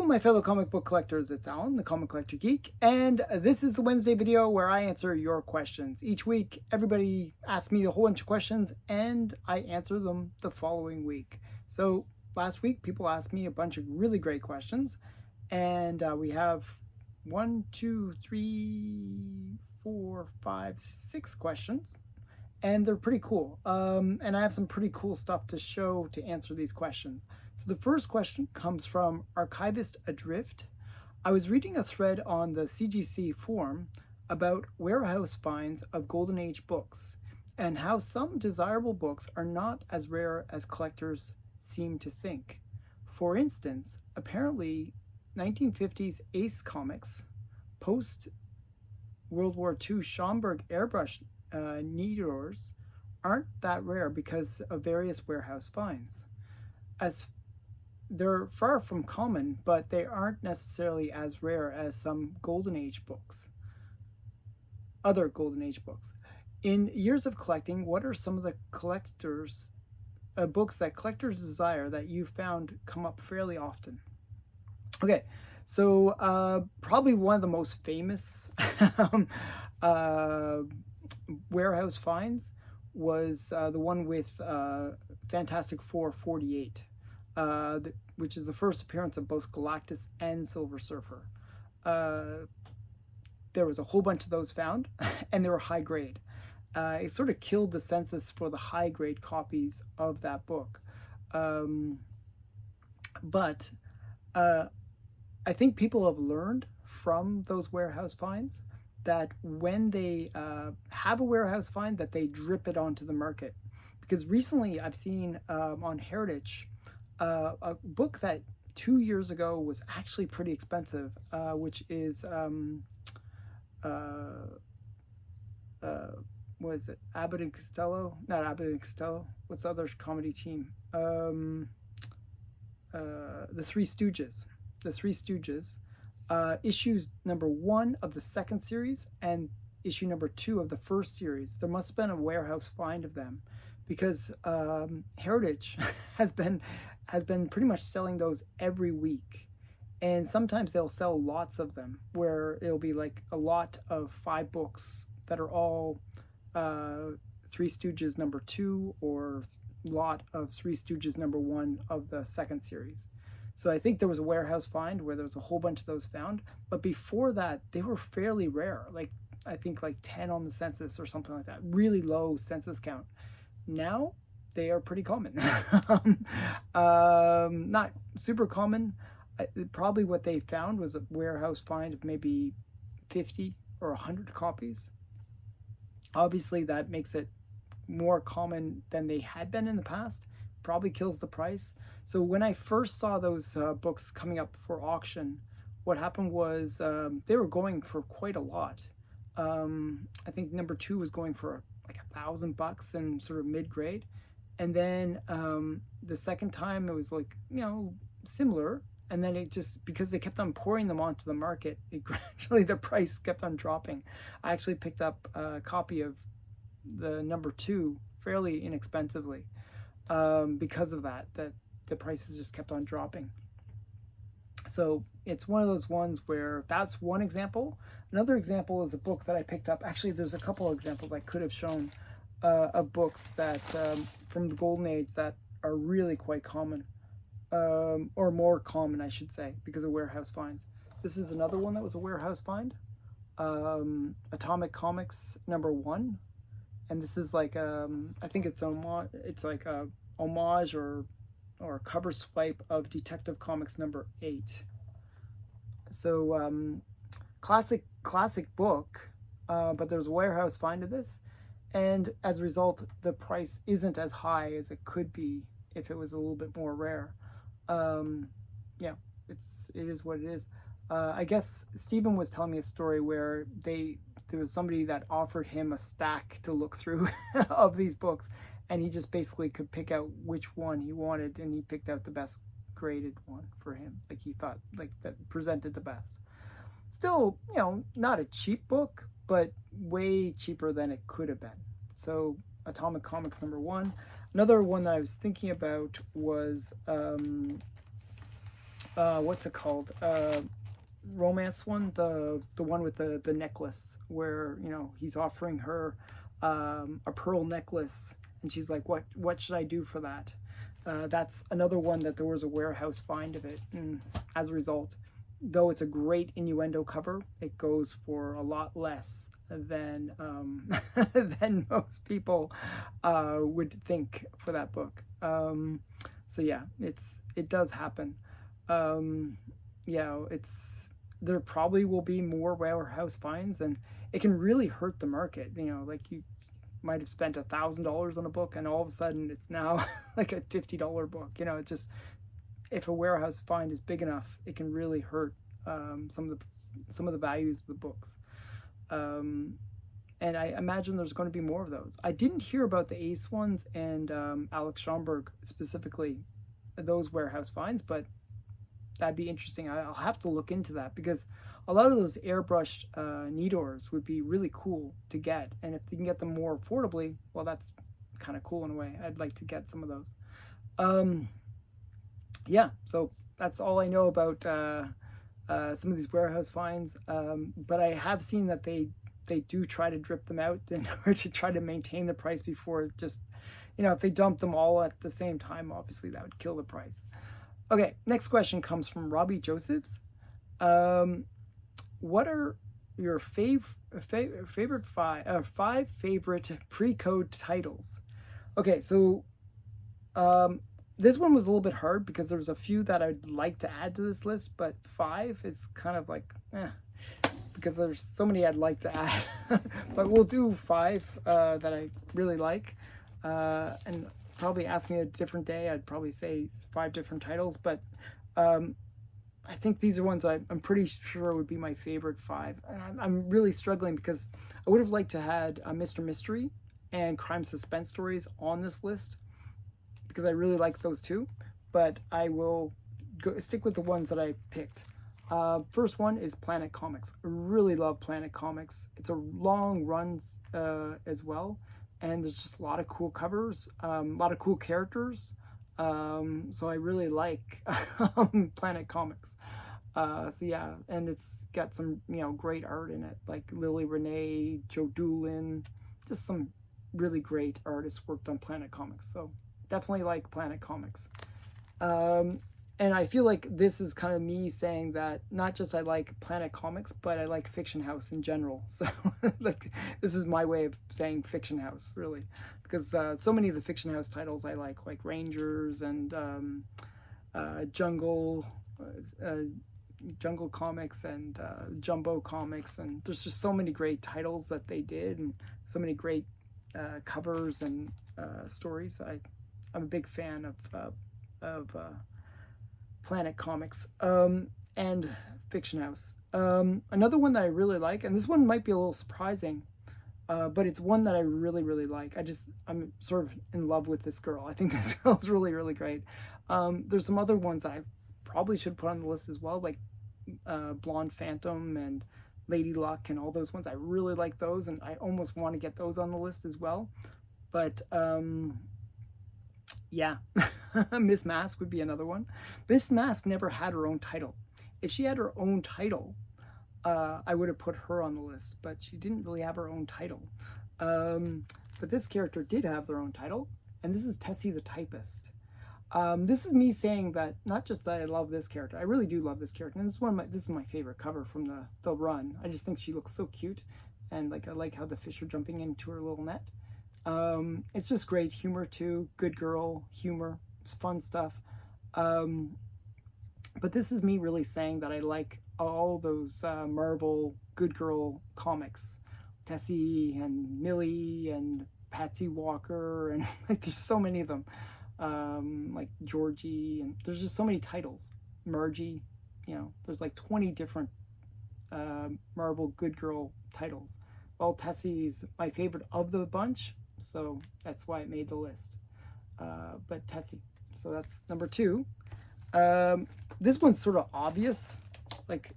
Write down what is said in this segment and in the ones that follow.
my fellow comic book collectors, it's Alan, the Comic Collector Geek, and this is the Wednesday video where I answer your questions. Each week, everybody asks me a whole bunch of questions, and I answer them the following week. So last week, people asked me a bunch of really great questions, and we have 1, 2, 3, 4, 5, 6 questions, and they're pretty cool. And I have some pretty cool stuff to show to answer these questions. So the first question comes from Archivist Adrift. I was reading a thread on the CGC forum about warehouse finds of Golden Age books and how some desirable books are not as rare as collectors seem to think. For instance, apparently 1950s Ace Comics, post-World War II Schomburg airbrush needlers aren't that rare because of various warehouse finds. As they're far from common, but they aren't necessarily as rare as some Golden Age books. Other Golden Age books. In years of collecting, what are some of the collectors' books that collectors desire that you found come up fairly often? Okay, so probably one of the most famous warehouse finds was the one with Fantastic Four 48. Which is the first appearance of both Galactus and Silver Surfer. There was a whole bunch of those found, and they were high grade. It sort of killed the census for the high grade copies of that book. But I think people have learned from those warehouse finds that when they have a warehouse find, that they drip it onto the market. Because recently I've seen on Heritage a book that 2 years ago was actually pretty expensive, which is what is it? Abbott and Costello? Not Abbott and Costello. What's the other comedy team? The Three Stooges. The Three Stooges. Issues number 1 of the second series and issue number 2 of the first series. There must have been a warehouse find of them, because Heritage has been pretty much selling those every week, and sometimes they'll sell lots of them, where it'll be like a lot of 5 books that are all Three Stooges number 2 or lot of Three Stooges number 1 of the second series. So I think there was a warehouse find where there was a whole bunch of those found, but before that they were fairly rare, like I think like 10 on the census or something like that, really low census count. Now they are pretty common. Not super common. Probably what they found was a warehouse find of maybe 50 or 100 copies. Obviously that makes it more common than they had been in the past. Probably kills the price. So when I first saw those books coming up for auction, what happened was they were going for quite a lot. I think number 2 was going for like $1,000 and sort of mid-grade, and then the second time it was like, you know, similar, and then it just, because they kept on pouring them onto the market, it gradually the price kept on dropping. I actually picked up a copy of the number 2 fairly inexpensively because of that the prices just kept on dropping. So it's one of those ones where that's one example. Another example is a book that I picked up. Actually, there's a couple of examples I could have shown of books that from the Golden Age that are really quite common, or more common, I should say, because of warehouse finds. This is another one that was a warehouse find, Atomic Comics number 1, and this is like I think it's like a homage or a cover swipe of Detective Comics number 8. So classic book, but there's a warehouse find of this, and as a result the price isn't as high as it could be if it was a little bit more rare. Yeah, it is what it is. I guess Stephen was telling me a story where there was somebody that offered him a stack to look through of these books, and he just basically could pick out which one he wanted, and he picked out the best graded one for him, like he thought, like that presented the best. Still, you know, not a cheap book, but way cheaper than it could have been. So Atomic Comics number 1. Another one that I was thinking about was what's it called? Romance one, the one with the necklace, where he's offering her a pearl necklace, and she's like, what should I do for that? That's another one that there was a warehouse find of it, and as a result, though it's a great innuendo cover, it goes for a lot less than than most people would think for that book. So yeah, it does happen. There probably will be more warehouse finds, and it can really hurt the market. Like you might have spent $1,000 on a book, and all of a sudden it's now like a $50 book. It just, if a warehouse find is big enough, it can really hurt some of the values of the books. And I imagine there's going to be more of those. I didn't hear about the Ace ones and Alex Schomburg specifically, those warehouse finds, but that'd be interesting. I'll have to look into that, because a lot of those airbrushed Nidors would be really cool to get, and if you can get them more affordably, well, that's kind of cool in a way. I'd like to get some of those. Yeah, so that's all I know about some of these warehouse finds, but I have seen that they do try to drip them out in order to try to maintain the price before just, if they dump them all at the same time, obviously that would kill the price. Okay, next question comes from Robbie Josephs. What are your favorite five favorite precode titles? Okay, so this one was a little bit hard because there was a few that I'd like to add to this list, but 5 is kind of like, because there's so many I'd like to add. But we'll do 5 that I really like, and probably ask me a different day, I'd probably say 5 different titles, but I think these are ones I'm pretty sure would be my favorite 5. And I'm really struggling because I would have liked to had Mr. Mystery and Crime Suspense Stories on this list, because I really like those two, but I will stick with the ones that I picked. First one is Planet Comics. I really love Planet Comics. It's a long run as well, and there's just a lot of cool covers, a lot of cool characters. So I really like Planet Comics. So yeah, and it's got some great art in it, like Lily Renee, Joe Doolin, just some really great artists worked on Planet Comics. So definitely like Planet Comics. And I feel like this is kind of me saying that not just I like Planet Comics, but I like Fiction House in general. So like this is my way of saying Fiction House, really, because so many of the Fiction House titles I like Rangers and Jungle Comics and Jumbo Comics, and there's just so many great titles that they did, and so many great covers and stories. I'm a big fan of Planet Comics and Fiction House. Another one that I really like, and this one might be a little surprising, but it's one that I really, really like. I'm sort of in love with this girl. I think this girl's really, really great. There's some other ones that I probably should put on the list as well, like Blonde Phantom and Lady Luck and all those ones. I really like those, and I almost want to get those on the list as well. But yeah, Miss Mask would be another one. Miss Mask never had her own title. If she had her own title, I would have put her on the list, but she didn't really have her own title. But this character did have their own title, and this is Tessie the Typist. This is me saying that not just that I love this character, I really do love this character, and this is my favorite cover from the run. I just think she looks so cute, and I like how the fish are jumping into her little net. It's just great humor too, good girl humor, it's fun stuff. But this is me really saying that I like all those Marvel good girl comics, Tessie and Millie and Patsy Walker, and there's so many of them, like Georgie, and there's just so many titles. Margie, there's like 20 different Marvel good girl titles. Well, Tessie's my favorite of the bunch, so that's why it made the list. But Tessie, so that's number 2. This one's sort of obvious. Like,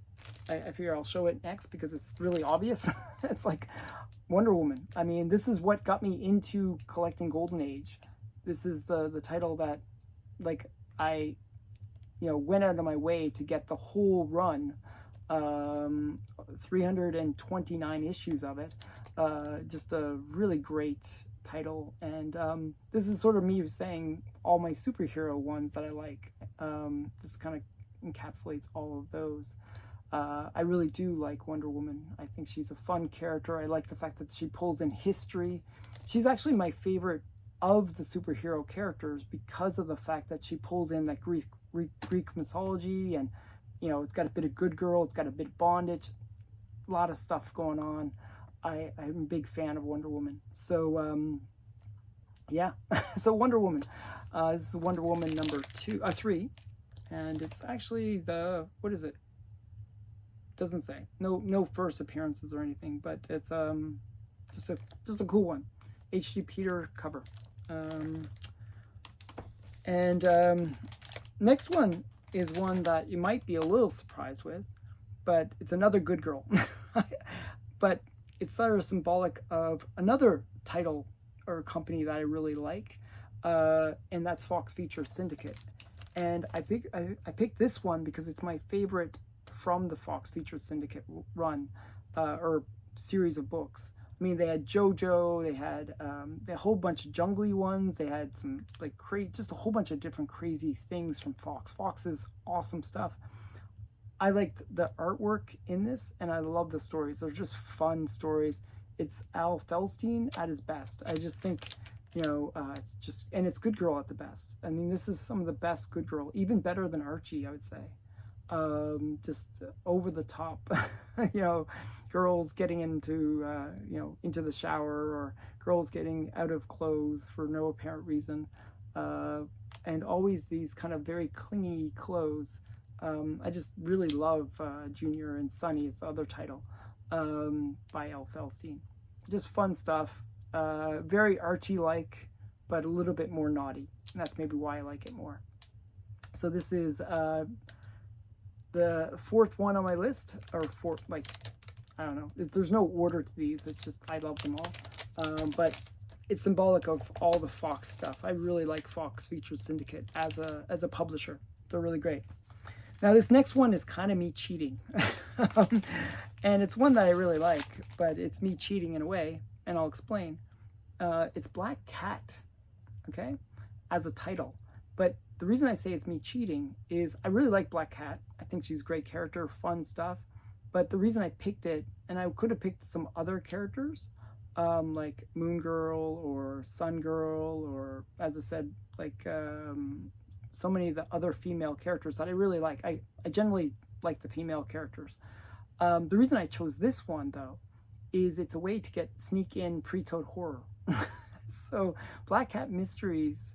I figure I'll show it next because it's really obvious. It's like Wonder Woman. I mean, this is what got me into collecting Golden Age. This is the title that, like, I went out of my way to get the whole run, 329 issues of it. Just a really great title. And this is sort of me saying all my superhero ones that I like. This kind of encapsulates all of those. I really do like Wonder Woman. I think she's a fun character. I like the fact that she pulls in history. She's actually my favorite of the superhero characters because of the fact that she pulls in that Greek mythology, and it's got a bit of good girl, it's got a bit of bondage, a lot of stuff going on. I'm a big fan of Wonder Woman. So yeah, so Wonder Woman. This is Wonder Woman number 3, and it's actually what is it? Doesn't say. No first appearances or anything, but it's just a cool one. H.D. Peter cover. Next one is one that you might be a little surprised with, but it's another good girl. But it's sort of symbolic of another title or company that I really like, and that's Fox Features Syndicate. And I picked this one because it's my favorite from the Fox Features Syndicate run, or series of books. I mean, they had JoJo, they had a whole bunch of jungly ones, they had some just a whole bunch of different crazy things from Fox. Fox's awesome stuff. I liked the artwork in this, and I love the stories. They're just fun stories. It's Al Feldstein at his best. I just think, it's just, and it's Good Girl at the best. I mean, this is some of the best Good Girl, even better than Archie, I would say. Just over the top, girls getting into the shower, or girls getting out of clothes for no apparent reason, and always these kind of very clingy clothes. I just really love Junior and Sunny is the other title, by Al Feldstein. Just fun stuff, very Archie-like, but a little bit more naughty, and that's maybe why I like it more. So this is the fourth one on my list, or fourth, I don't know. There's no order to these. It's just I love them all. But it's symbolic of all the Fox stuff. I really like Fox Features Syndicate as a publisher. They're really great. Now this next one is kind of me cheating. And it's one that I really like, but it's me cheating in a way, and I'll explain. It's Black Cat, okay, as a title. But the reason I say it's me cheating is I really like Black Cat. I think she's a great character, fun stuff. But the reason I picked it, and I could have picked some other characters, like Moon Girl or Sun Girl, or, as I said, so many of the other female characters that I really like. I generally like the female characters. The reason I chose this one, though, is it's a way to sneak in precode horror. So Black Cat Mysteries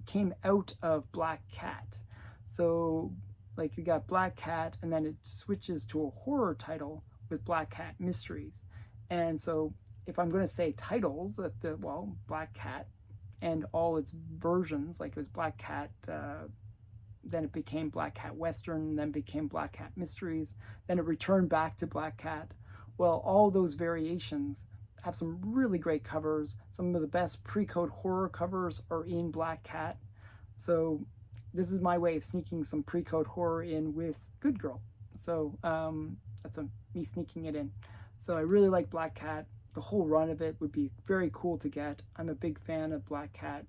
came out of Black Cat. So you got Black Cat, and then it switches to a horror title with Black Cat Mysteries. And so if I'm going to say titles, Black Cat and all its versions, it was Black Cat, then it became Black Cat Western, then became Black Cat Mysteries, then it returned back to Black Cat. Well, all those variations have some really great covers. Some of the best pre-code horror covers are in Black Cat. So this is my way of sneaking some pre-code horror in with Good Girl. So that's me sneaking it in. So I really like Black Cat. The whole run of it would be very cool to get. I'm a big fan of Black Cat.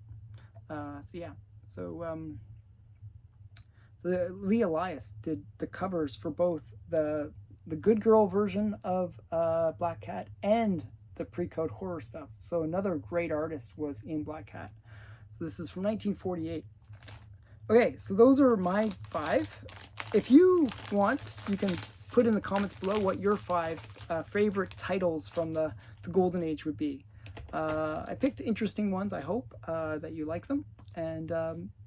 So Lee Elias did the covers for both the Good Girl version of Black Cat and the pre-code horror stuff. So another great artist was in Black Cat. So this is from 1948. Okay, so those are my 5. If you want, you can put in the comments below what your 5 favorite titles from the Golden Age would be. I picked interesting ones. I hope that you like them, and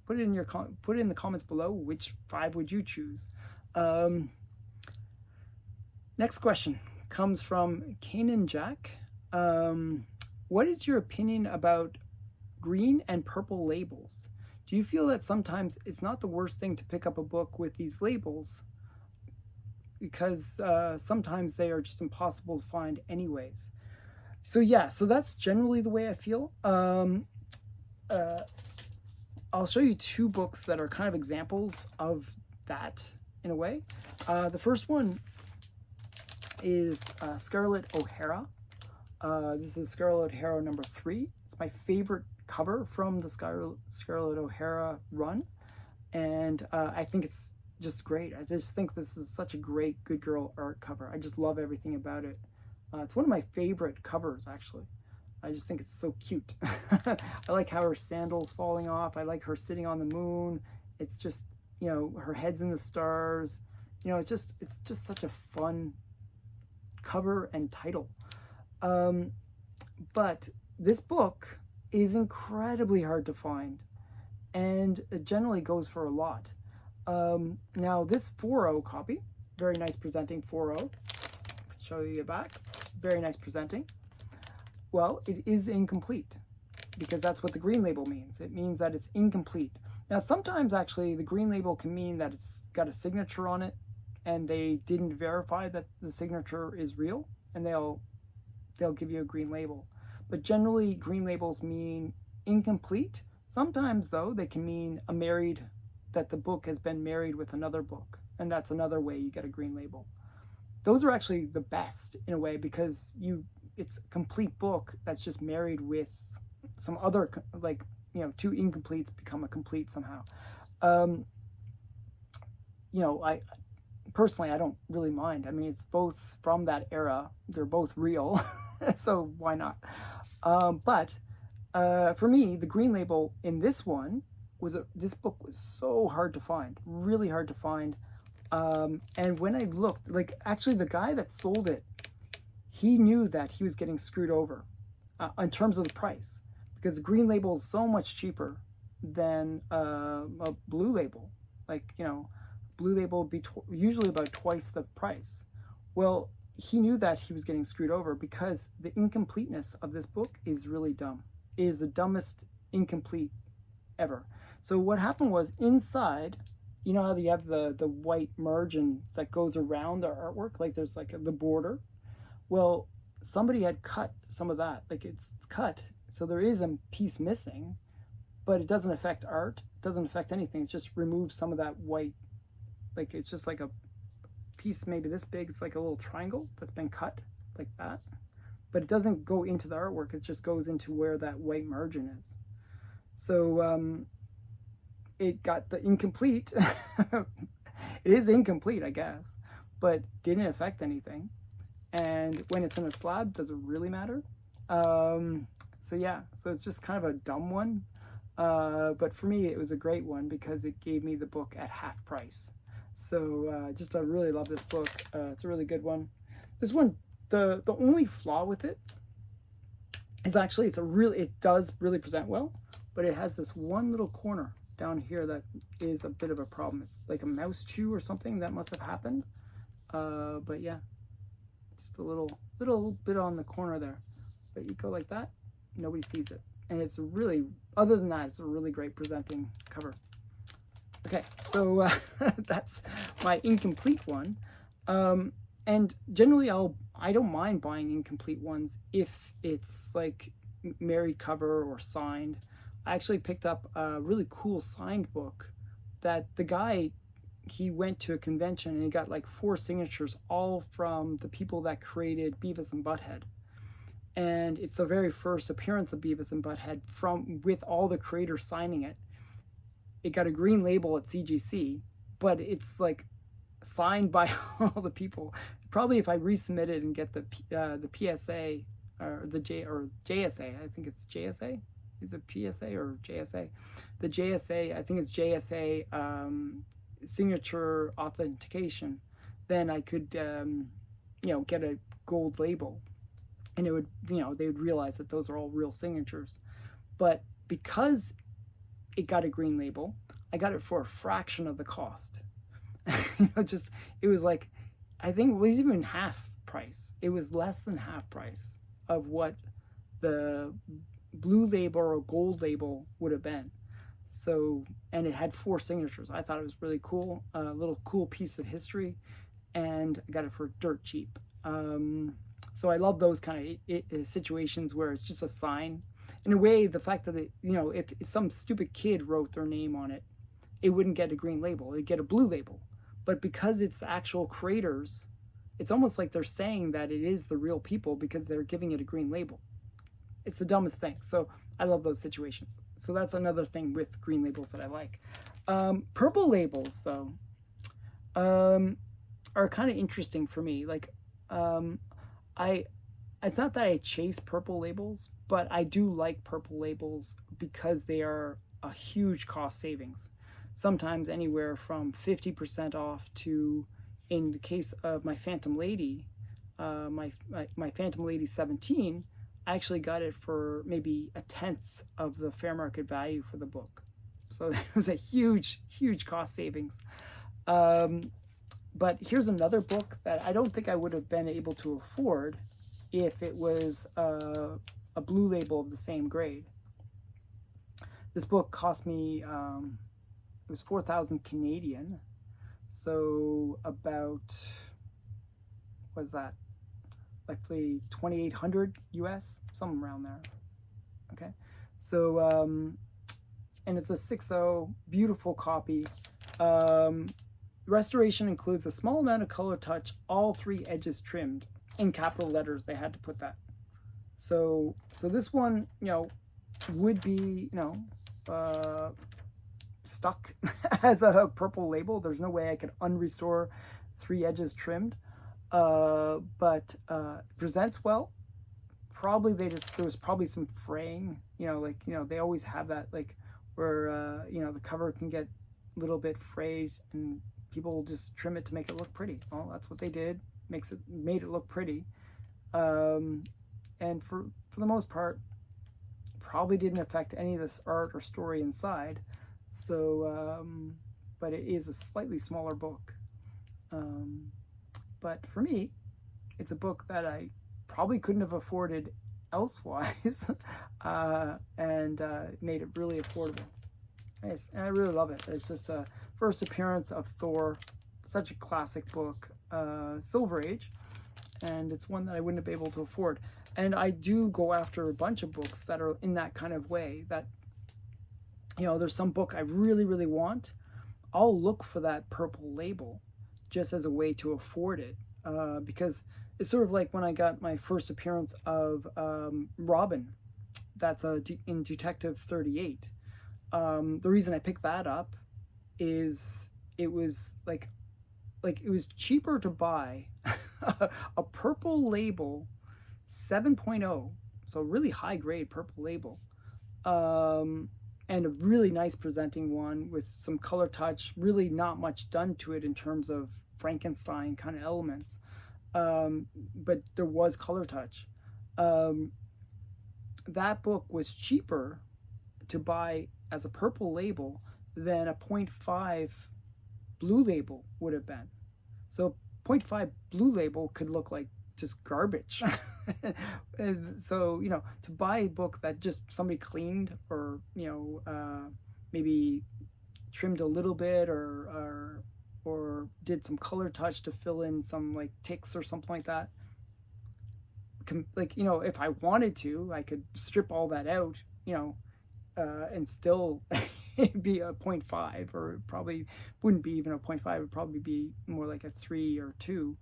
put it in the comments below. Which 5 would you choose? Next question comes from Kanan Jack. What is your opinion about green and purple labels? Do you feel that sometimes it's not the worst thing to pick up a book with these labels, because sometimes they are just impossible to find anyways? So yeah, so that's generally the way I feel. I'll show you two books that are kind of examples of that in a way. The first one is Scarlett O'Hara. This is Scarlett O'Hara number 3. It's my favorite cover from the Scarlett O'Hara run, and I think it's just great. I just think this is such a great Good Girl art cover. I just love everything about it. It's one of my favorite covers, actually. I just think it's so cute. I like how her sandals falling off. I like her sitting on the moon. It's just, you know, her head's in the stars. You know, it's just such a fun cover and title. But this book is incredibly hard to find, and it generally goes for a lot. Now this 4.0 copy, very nice presenting 4.0. Show you back. Very nice presenting. Well, it is incomplete, because that's what the green label means. It means that it's incomplete. Now, sometimes actually the green label can mean that it's got a signature on it and they didn't verify that the signature is real, and they'll give you a green label. But generally, green labels mean incomplete. Sometimes, though, they can mean that the book has been married with another book, and that's another way you get a green label. Those are actually the best in a way, because it's a complete book that's just married with some other, like, you know, two incompletes become a complete somehow. You know, I personally, I don't really mind. I mean, it's both from that era. They're both real, so why not? But for me, the green label in this one this book was so hard to find, really hard to find. And when I looked, like, actually the guy that sold it, he knew that he was getting screwed over in terms of the price, because the green label is so much cheaper than a blue label. Like, you know, blue label would be usually about twice the price. Well, he knew that he was getting screwed over because the incompleteness of this book is really dumb. It is the dumbest incomplete ever. So what happened was, inside, you know how you have the white margin that goes around the artwork, like there's like the border. Well, somebody had cut some of that, like it's cut, so there is a piece missing, but it doesn't affect art, doesn't affect anything. It just removes some of that white, like it's just like a piece maybe this big. It's like a little triangle that's been cut like that, but it doesn't go into the artwork. It just goes into where that white margin is. So it got the incomplete. It is incomplete, I guess, but didn't affect anything. And when it's in a slab, does it really matter? So yeah, so it's just kind of a dumb one. But for me, it was a great one because it gave me the book at half price. So I really love this book. It's a really good one. This one, the only flaw with it is actually it does really present well, but it has this one little corner down here that is a bit of a problem. It's like a mouse chew or something that must have happened. But yeah, just a little bit on the corner there. But you go like that, nobody sees it. And it's other than that, it's a really great presenting cover. Okay, so that's my incomplete one. And generally I don't mind buying incomplete ones if it's like married cover or signed. I actually picked up a really cool signed book that the guy, he went to a convention and he got like 4 signatures, all from the people that created Beavis and Butthead. And it's the very first appearance of Beavis and Butthead with all the creators signing it. It got a green label at CGC, but it's like signed by all the people. Probably if I resubmit it and get the PSA or JSA, I think it's JSA. Is it PSA or JSA? The JSA, I think it's JSA signature authentication. Then I could, get a gold label, and it would, they would realize that those are all real signatures. But because it got a green label, I got it for a fraction of the cost. It was like, I think it was even half price. It was less than half price of what the blue label or gold label would have been. So, and it had 4 signatures. I thought it was really cool, a little cool piece of history, and I got it for dirt cheap. So I love those kind of situations where it's just a sign. in a way, the fact that if some stupid kid wrote their name on it, it wouldn't get a green label, it'd get a blue label. But because it's the actual creators, it's almost like they're saying that it is the real people because they're giving it a green label. It's the dumbest thing. So I love those situations. So that's another thing with green labels that I like. Purple labels, though, are kind of interesting for me. Like, it's not that I chase purple labels, but I do like purple labels because they are a huge cost savings. Sometimes anywhere from 50% off to, in the case of my Phantom Lady, my Phantom Lady 17, I actually got it for maybe a tenth of the fair market value for the book. So it was a huge, huge cost savings. But here's another book that I don't think I would have been able to afford if it was a blue label of the same grade. This book cost me, it was 4,000 Canadian. So about, what is that? Likely 2,800 US, somewhere around there. Okay. So, and it's a 6.0, beautiful copy. Restoration includes a small amount of color touch, all 3 edges trimmed. In capital letters, they had to put that. So this one, would be, stuck as a purple label. There's no way I could unrestore 3 edges trimmed. But presents well. Probably there was probably some fraying, they always have that, like, where, the cover can get a little bit frayed and people just trim it to make it look pretty. Well, that's what they did. Made it look pretty. And for the most part, probably didn't affect any of this art or story inside. So, but it is a slightly smaller book. But for me, it's a book that I probably couldn't have afforded elsewise, and made it really affordable. And I really love it. It's just a first appearance of Thor, such a classic book, Silver Age, and it's one that I wouldn't have been able to afford. And I do go after a bunch of books that are in that kind of way, that, there's some book I really, really want. I'll look for that purple label just as a way to afford it, because it's sort of like when I got my first appearance of Robin, that's in Detective 38. The reason I picked that up is it was like it was cheaper to buy a purple label 7.0, so really high grade purple label, and a really nice presenting one with some color touch, really not much done to it in terms of Frankenstein kind of elements, but there was color touch. That book was cheaper to buy as a purple label than a 0.5 blue label would have been. So 0.5 blue label could look like just garbage. So, to buy a book that just somebody cleaned or, maybe trimmed a little bit or did some color touch to fill in some like ticks or something like that. If I wanted to, I could strip all that out, and still be a 0.5, or probably wouldn't be even a 0.5. It would probably be more like a 3 or 2,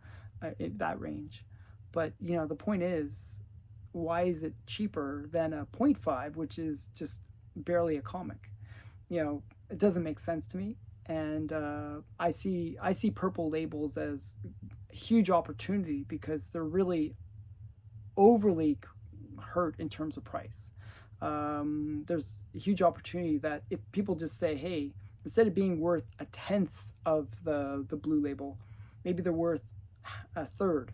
in that range. But, the point is, why is it cheaper than a 0.5, which is just barely a comic? It doesn't make sense to me. And I see purple labels as a huge opportunity because they're really overly hurt in terms of price. There's a huge opportunity that if people just say, hey, instead of being worth a tenth of the blue label, maybe they're worth a third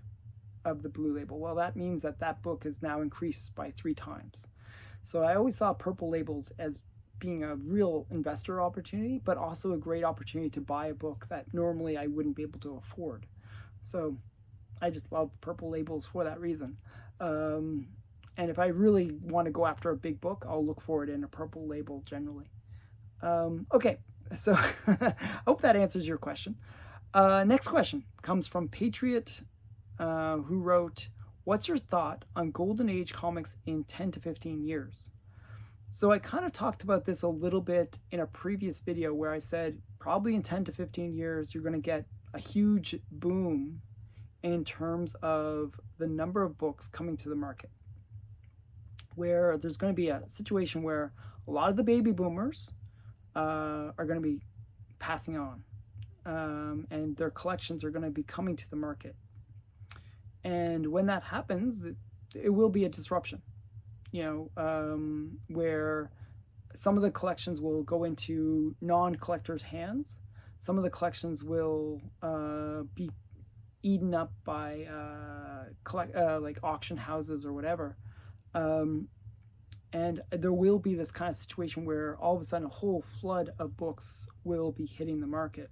of the blue label. Well, that means that book is now increased by 3 times. So I always saw purple labels as being a real investor opportunity, but also a great opportunity to buy a book that normally I wouldn't be able to afford. So I just love purple labels for that reason. And if I really want to go after a big book, I'll look for it in a purple label generally. Okay, so I hope that answers your question. Next question comes from Patriot, who wrote, what's your thought on Golden Age comics in 10 to 15 years? So I kind of talked about this a little bit in a previous video where I said probably in 10 to 15 years, you're going to get a huge boom in terms of the number of books coming to the market, where there's going to be a situation where a lot of the baby boomers are going to be passing on, and their collections are going to be coming to the market. And when that happens, it will be a disruption, where some of the collections will go into non-collectors' hands. Some of the collections will be eaten up by like auction houses or whatever. And there will be this kind of situation where all of a sudden a whole flood of books will be hitting the market.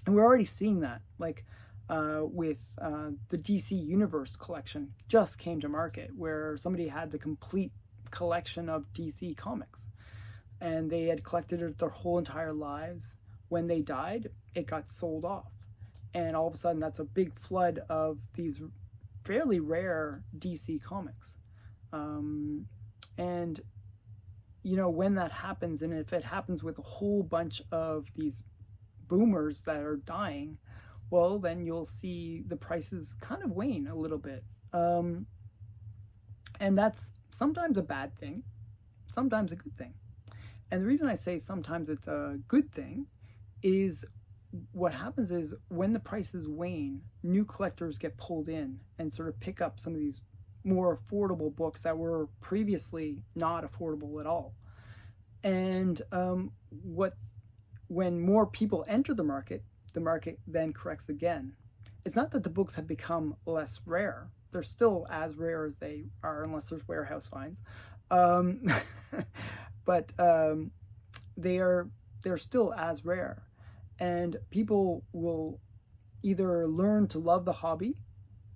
And we're already seeing that, like with the DC Universe collection just came to market, where somebody had the complete collection of DC comics. And they had collected it their whole entire lives. When they died, it got sold off. And all of a sudden, that's a big flood of these fairly rare DC comics. And, when that happens, and if it happens with a whole bunch of these boomers that are dying, well, then you'll see the prices kind of wane a little bit. And that's sometimes a bad thing, sometimes a good thing. And the reason I say sometimes it's a good thing is what happens is when the prices wane, new collectors get pulled in and sort of pick up some of these more affordable books that were previously not affordable at all. And when more people enter the market then corrects again. It's not that the books have become less rare. They're still as rare as they are, unless there's warehouse finds. But they're still as rare. And people will either learn to love the hobby,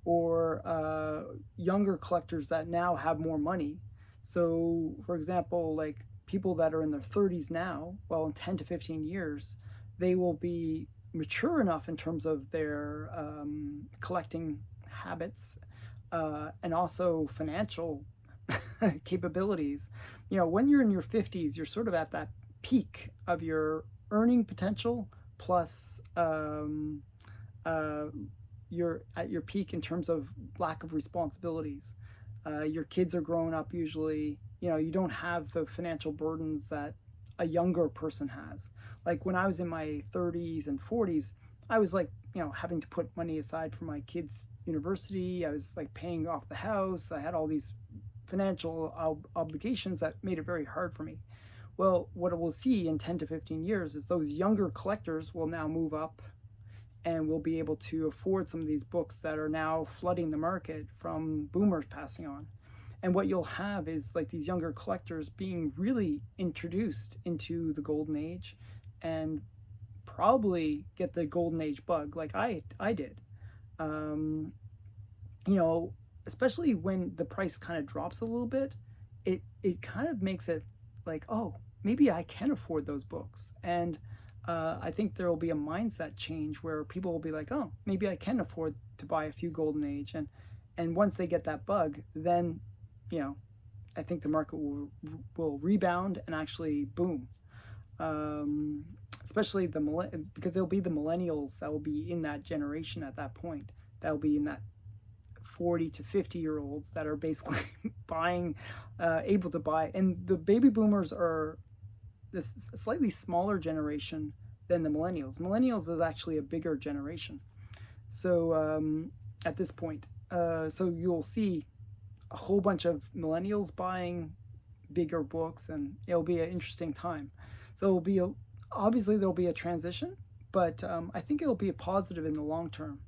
or younger collectors that now have more money. So, for example, like people that are in their 30s now, well, in 10 to 15 years, they will be mature enough in terms of their collecting habits and also financial capabilities. When you're in your 50s, you're sort of at that peak of your earning potential, plus you're at your peak in terms of lack of responsibilities. Your kids are growing up usually. You don't have the financial burdens that a younger person has. Like when I was in my 30s and 40s, I was like, having to put money aside for my kids' university. I was like paying off the house. I had all these financial obligations that made it very hard for me. Well, what we'll see in 10 to 15 years is those younger collectors will now move up and will be able to afford some of these books that are now flooding the market from boomers passing on. And what you'll have is like these younger collectors being really introduced into the golden age and probably get the golden age bug like I did. Especially when the price kind of drops a little bit, it kind of makes it like, oh, maybe I can afford those books. And I think there will be a mindset change where people will be like, oh, maybe I can afford to buy a few golden age. And once they get that bug, then I think the market will rebound and actually boom. Especially because there'll be the millennials that will be in that generation at that point. That will be in that 40 to 50-year-olds that are basically buying, able to buy. And the baby boomers are this slightly smaller generation than the millennials. Millennials is actually a bigger generation. So at this point, so you'll see a whole bunch of millennials buying bigger books, and it'll be an interesting time. So it'll be obviously there'll be a transition, but I think it'll be a positive in the long term.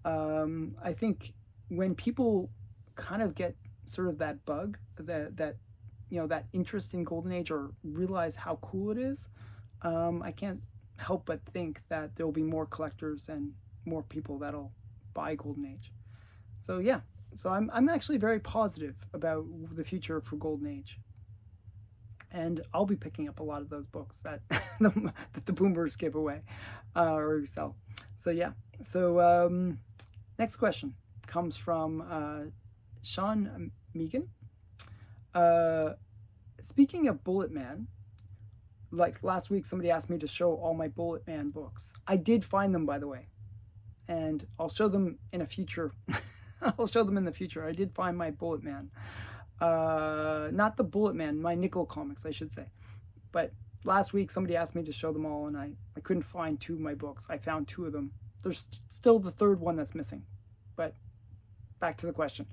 I think when people kind of get sort of that bug, that interest in golden age, or realize how cool it is, I can't help but think that there'll be more collectors and more people that'll buy golden age. So yeah, so I'm actually very positive about the future for golden age. And I'll be picking up a lot of those books that that the boomers give away or sell. So yeah. So next question comes from Sean Megan. speaking of Bullet Man, like last week somebody asked me to show all my Bullet Man books. I did find them, by the way, and I'll show them in a future. I'll show them in the future. I did find my Bullet Man. Not the Bullet Man, my Nickel comics, I should say. But last week somebody asked me to show them all, and I couldn't find two of my books. I found two of them. There's still the third one that's missing. But back to the question.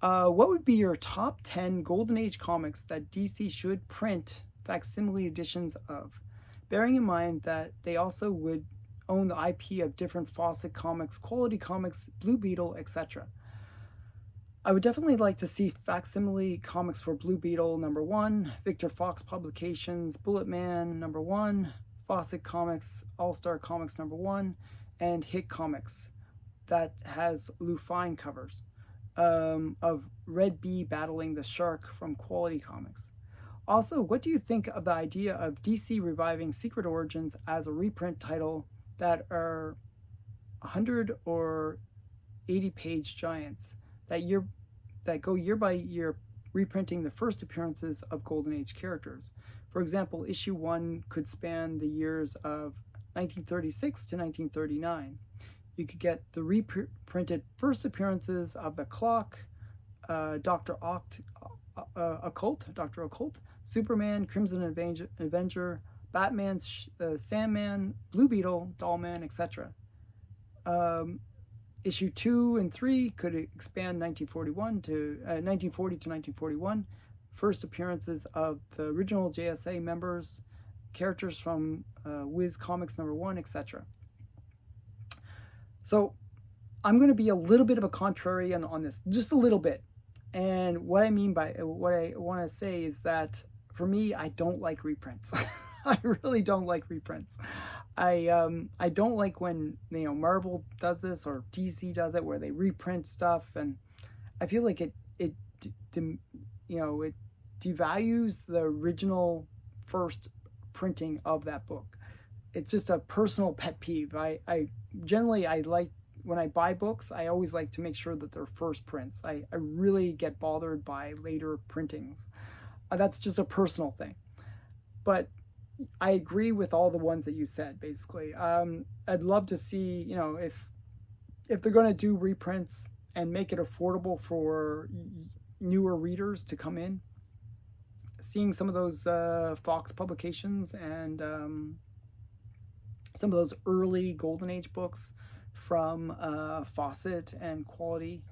What would be your top 10 Golden Age comics that DC should print facsimile editions of? Bearing in mind that they also would own the IP of different Fawcett comics, Quality Comics, Blue Beetle, etc. I would definitely like to see facsimile comics for Blue Beetle #1, Victor Fox Publications, Bullet Man #1, Fawcett Comics, All-Star Comics #1, and Hit Comics that has Lufine covers of Red Bee battling the shark from Quality Comics. Also, what do you think of the idea of DC reviving Secret Origins as a reprint title that are 100 or 80-page giants that go year by year reprinting the first appearances of Golden Age characters? For example, issue 1 could span the years of 1936 to 1939. You could get the reprinted first appearances of the Clock, Dr. Occult, Superman, Crimson Avenger, Batman, Sandman, Blue Beetle, Dollman, etc. Issue 2 and 3 could expand 1940 to 1941. First appearances of the original JSA members, characters from Wiz Comics #1, etc. So I'm going to be a little bit of a contrarian on this, just a little bit. And what I mean by what I want to say is that for me, I don't like reprints. I really don't like reprints. I don't like when Marvel does this or DC does it, where they reprint stuff, and I feel like it devalues the original first printing of that book. It's just a personal pet peeve. I like, when I buy books, I always like to make sure that they're first prints. I really get bothered by later printings. That's just a personal thing. But I agree with all the ones that you said, basically. I'd love to see, if they're going to do reprints and make it affordable for newer readers to come in, seeing some of those Fox publications and some of those early Golden Age books from Fawcett and Quality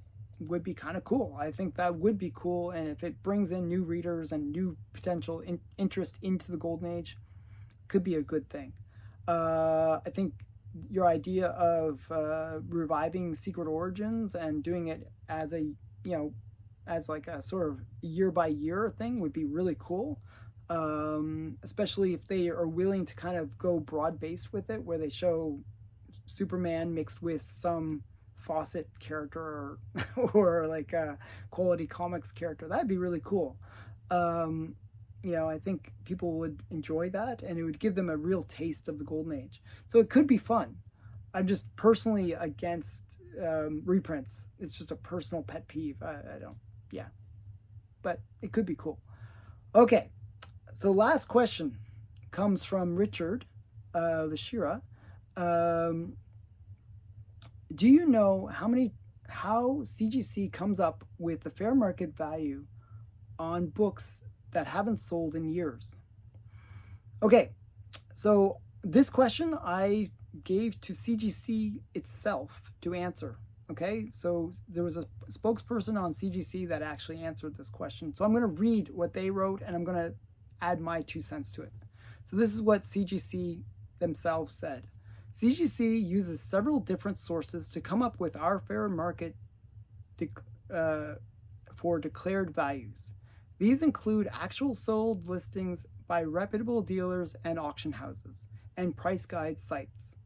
would be kind of cool. I think that would be cool, and if it brings in new readers and new potential interest into the Golden Age, could be a good thing. I think your idea of reviving Secret Origins and doing it as as like a sort of year by year thing would be really cool. Especially if they are willing to kind of go broad-based with it, where they show Superman mixed with some Fawcett character or like a Quality Comics character. That'd be really cool. I think people would enjoy that, and it would give them a real taste of the Golden Age. So it could be fun. I'm just personally against reprints. It's just a personal pet peeve. But it could be cool. Okay. So last question comes from Richard, the Shira. Do you know how CGC comes up with the fair market value on books that haven't sold in years? Okay, so this question I gave to CGC itself to answer. Okay, so there was a spokesperson on CGC that actually answered this question. So I'm going to read what they wrote, and I'm going to add my 2 cents to it. So this is what CGC themselves said. CGC uses several different sources to come up with our fair market for declared values. These include actual sold listings by reputable dealers and auction houses, and price guide sites.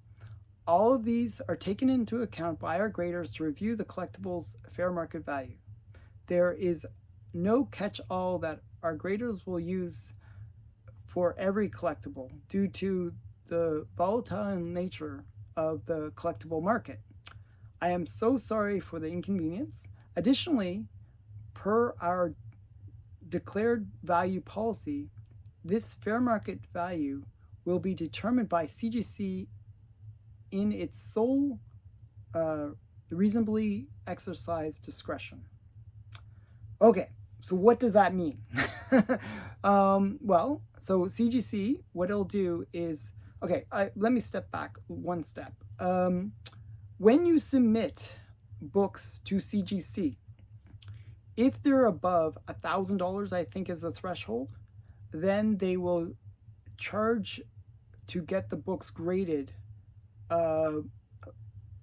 All of these are taken into account by our graders to review the collectible's fair market value. There is no catch-all that our graders will use for every collectible due to the volatile nature of the collectible market. I am so sorry for the inconvenience. Additionally, per our declared value policy, this fair market value will be determined by CGC in its sole reasonably exercised discretion. Okay, so what does that mean? Well, so CGC, what it'll do is, okay, let me step back one step. When you submit books to CGC, if they're above $1,000, I think is the threshold, then they will charge to get the books graded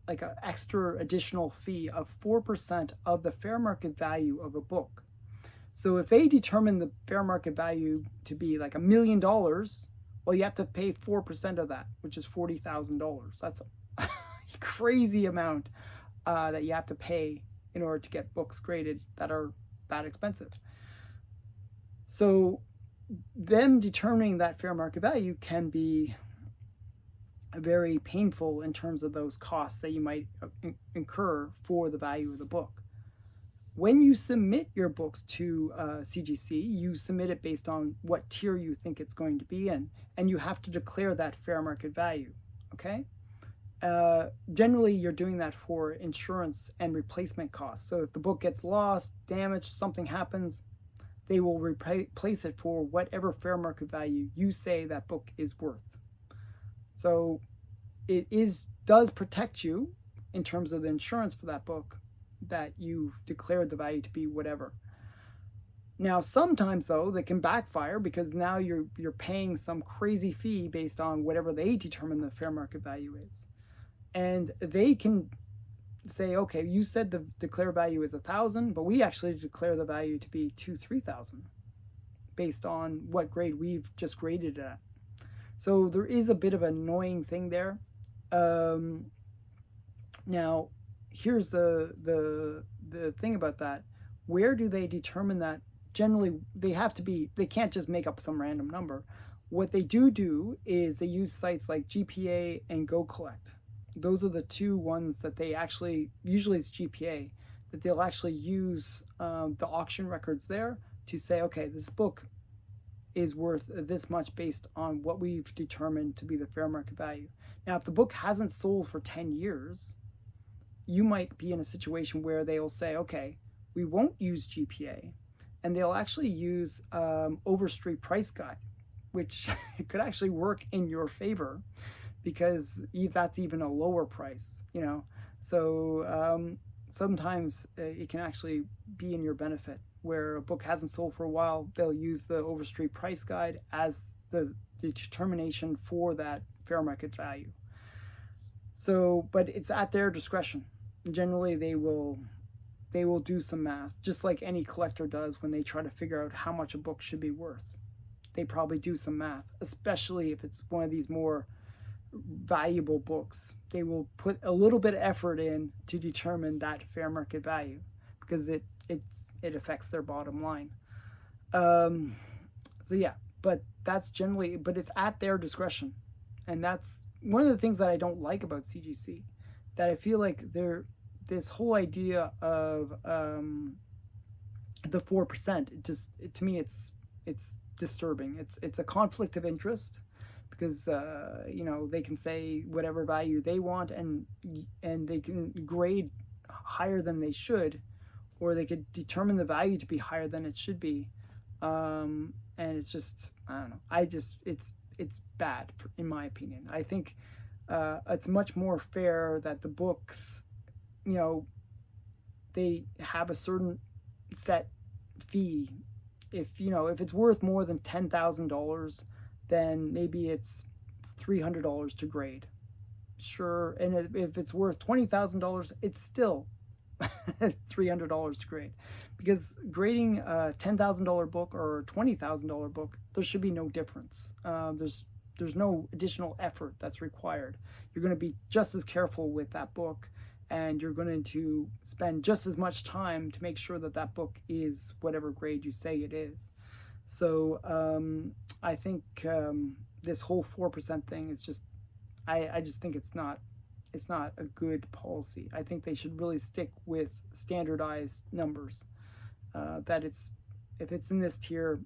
like an extra additional fee of 4% of the fair market value of a book. So if they determine the fair market value to be like $1 million, well, you have to pay 4% of that, which is $40,000. That's a crazy amount that you have to pay in order to get books graded that are that expensive. So them determining that fair market value can be very painful in terms of those costs that you might incur for the value of the book. When you submit your books to CGC, you submit it based on what tier you think it's going to be in, and you have to declare that fair market value, okay? Generally, you're doing that for insurance and replacement costs. So if the book gets lost, damaged, something happens, they will replace it for whatever fair market value you say that book is worth. So it does protect you in terms of the insurance for that book, that you've declared the value to be whatever. Now, sometimes though, they can backfire because now you're paying some crazy fee based on whatever they determine the fair market value is. And they can say, okay, you said the declared value is 1,000, but we actually declare the value to be 2,000-3,000 based on what grade we've just graded it at. So there is a bit of an annoying thing there. Now, here's the thing about that. Where do they determine that? Generally, they can't just make up some random number. What they do is they use sites like GPA and GoCollect. Those are the two ones that they actually, usually it's GPA, that they'll actually use the auction records there to say, okay, this book is worth this much based on what we've determined to be the fair market value. Now, if the book hasn't sold for 10 years, you might be in a situation where they'll say, okay, we won't use GPA, and they'll actually use Overstreet price guide, which could actually work in your favor because that's even a lower price, you know. So sometimes it can actually be in your benefit. Where a book hasn't sold for a while, they'll use the Overstreet price guide as the determination for that fair market value. So, but it's at their discretion. Generally, they will do some math, just like any collector does when they try to figure out how much a book should be worth. They probably do some math, especially if it's one of these more valuable books. They will put a little bit of effort in to determine that fair market value because it affects their bottom line. So yeah, but that's generally, but it's at their discretion. And that's one of the things that I don't like about CGC, that I feel like this whole idea of the 4%, to me, it's disturbing. It's a conflict of interest because, you know, they can say whatever value they want and they can grade higher than they should, or they could determine the value to be higher than it should be. And it's just, I don't know. It's bad, in my opinion. I think it's much more fair that the books, you know, they have a certain set fee. If it's worth more than $10,000, then maybe it's $300 to grade. Sure. And if it's worth $20,000, it's still $300 to grade, because grading a $10,000 book or a $20,000 book, there should be no difference. There's no additional effort that's required. You're going to be just as careful with that book, and you're going to spend just as much time to make sure that that book is whatever grade you say it is. So I think this whole 4% thing is just, I just think it's not a good policy. I think they should really stick with standardized numbers. That it's if it's in this tier,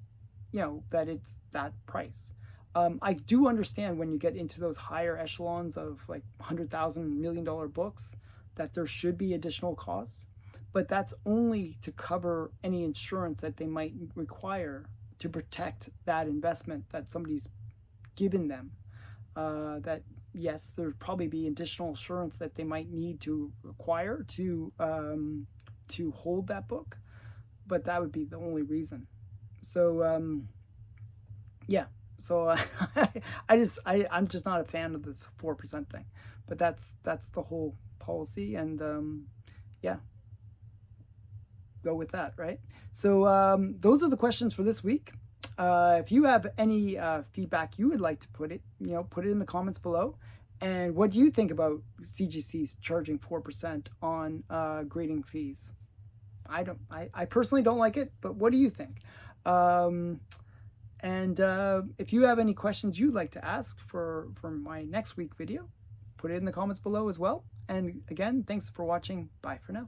that it's that price. I do understand when you get into those higher echelons of like $100,000 million books that there should be additional costs, but that's only to cover any insurance that they might require to protect that investment that somebody's given them. That yes, there'd probably be additional insurance that they might need to acquire to hold that book, but that would be the only reason. So yeah. So I'm just not a fan of this 4% thing, but that's the whole policy, and yeah, go with that, right? So those are the questions for this week. If you have any feedback you would like to put it in the comments below. And what do you think about CGC's charging 4% on grading fees? I personally don't like it, but what do you think? And if you have any questions you'd like to ask for my next week video, put it in the comments below as well. And again, thanks for watching. Bye for now.